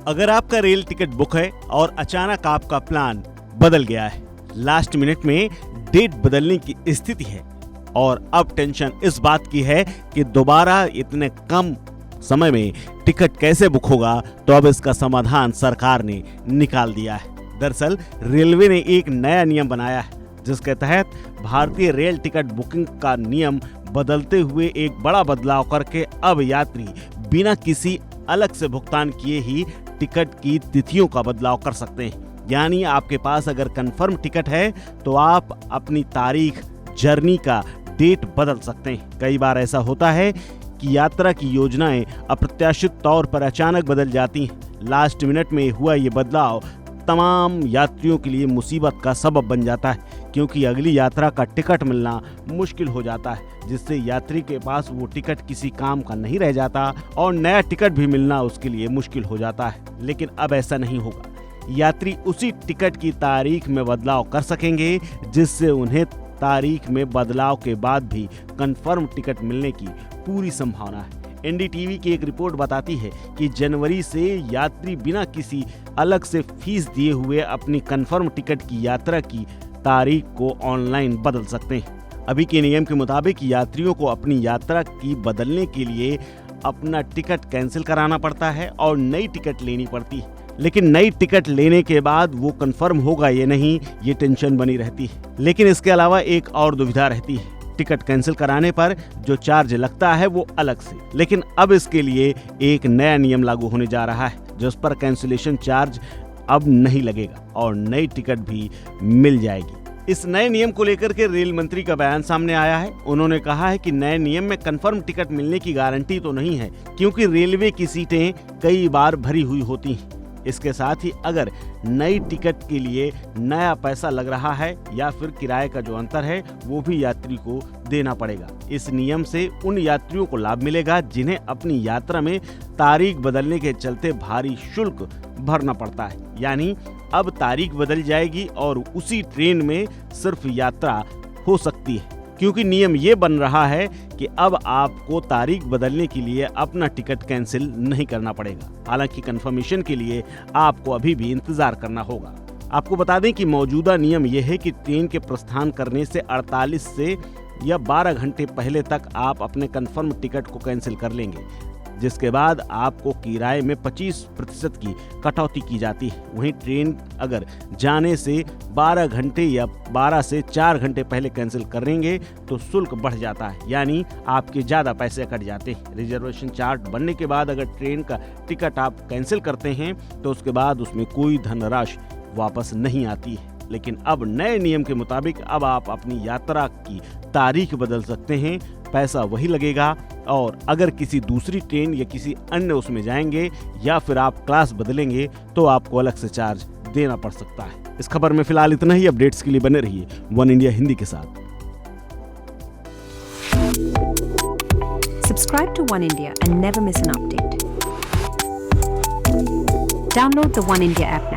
अगर आपका rail ticket book है और अचानक आपका प्लान बदल गया है, लास्ट मिनट में डेट बदलने की स्थिति है और अब टेंशन इस बात की है कि दोबारा इतने कम समय में टिकट कैसे बुक होगा, तो अब इसका समाधान सरकार ने निकाल दिया है। दरअसल रेलवे ने एक नया नियम बनाया है जिसके तहत भारतीय रेल टिकट बुकिंग का नियम बदलते हुए एक बड़ा बदलाव करके अब यात्री बिना किसी अलग से भुगतान किए ही टिकट की तिथियों का बदलाव कर सकते हैं। यानी आपके पास अगर कंफर्म टिकट है तो आप अपनी तारीख, जर्नी का डेट बदल सकते हैं। कई बार ऐसा होता है कि यात्रा की योजनाएं अप्रत्याशित तौर पर अचानक बदल जाती हैं। लास्ट मिनट में हुआ ये बदलाव तमाम यात्रियों के लिए मुसीबत का सबब बन जाता है, क्योंकि अगली यात्रा का टिकट मिलना मुश्किल हो जाता है, जिससे यात्री के पास वो टिकट किसी काम का नहीं रह जाता और नया टिकट भी मिलना उसके लिए मुश्किल हो जाता है। लेकिन अब ऐसा नहीं होगा। यात्री उसी टिकट की तारीख में बदलाव कर सकेंगे, जिससे उन्हें तारीख में बदलाव के बाद भी कंफर्म टिकट मिलने की पूरी संभावना है। एनडीटीवी की एक रिपोर्ट बताती है कि जनवरी से यात्री बिना किसी अलग से फीस दिए हुए अपनी कंफर्म टिकट की यात्रा की तारीख को ऑनलाइन बदल सकते हैं। अभी के नियम के मुताबिक यात्रियों को अपनी यात्रा की बदलने के लिए अपना टिकट कैंसिल कराना पड़ता है और नई टिकट लेनी पड़ती है। लेकिन नई टिकट लेने के बाद वो कंफर्म होगा या नहीं, ये टेंशन बनी रहती है। लेकिन इसके अलावा एक और दुविधा रहती है। टिकट कैंसिल कराने पर जो चार्ज लगता है वो अलग से, लेकिन अब इसके लिए एक नया नियम लागू होने जा रहा है जिस पर कैंसिलेशन चार्ज अब नहीं लगेगा और नई टिकट भी मिल जाएगी। इस नए नियम को लेकर के रेल मंत्री का बयान सामने आया है। उन्होंने कहा है कि नए नियम में कंफर्म टिकट मिलने की गारंटी तो नहीं है, क्योंकि रेलवे की सीटें कई बार भरी हुई होती हैं। इसके साथ ही अगर नई टिकट के लिए नया पैसा लग रहा है या फिर किराए का जो अंतर है वो भी यात्री को देना पड़ेगा। इस नियम से उन यात्रियों को लाभ मिलेगा जिन्हें अपनी यात्रा में तारीख बदलने के चलते भारी शुल्क भरना पड़ता है। यानी अब तारीख बदल जाएगी और उसी ट्रेन में सिर्फ यात्रा हो सकती है, क्योंकि नियम ये बन रहा है कि अब आपको तारीख बदलने के लिए अपना टिकट कैंसिल नहीं करना पड़ेगा। हालांकि कंफर्मेशन के लिए आपको अभी भी इंतजार करना होगा। आपको बता दें कि मौजूदा नियम यह है कि ट्रेन के प्रस्थान करने से 48 से या 12 घंटे पहले तक आप अपने कंफर्म टिकट को कैंसिल कर लेंगे, जिसके बाद आपको किराए में 25% की कटौती की जाती है। वहीं ट्रेन अगर जाने से 12 घंटे या 12 से 4 घंटे पहले कैंसिल करेंगे तो शुल्क बढ़ जाता है, यानी आपके ज़्यादा पैसे कट जाते हैं। रिजर्वेशन चार्ट बनने के बाद अगर ट्रेन का टिकट आप कैंसिल करते हैं तो उसके बाद उसमें कोई धनराशि वापस नहीं आती है। लेकिन अब नए नियम के मुताबिक अब आप अपनी यात्रा की तारीख बदल सकते हैं, पैसा वही लगेगा, और अगर किसी दूसरी ट्रेन या किसी अन्य उसमें जाएंगे या फिर आप क्लास बदलेंगे तो आपको अलग से चार्ज देना पड़ सकता है। इस खबर में फिलहाल इतना ही। अपडेट्स के लिए बने रहिए वन इंडिया हिंदी के साथ। Subscribe to One India and never miss an update. Download the One India app now.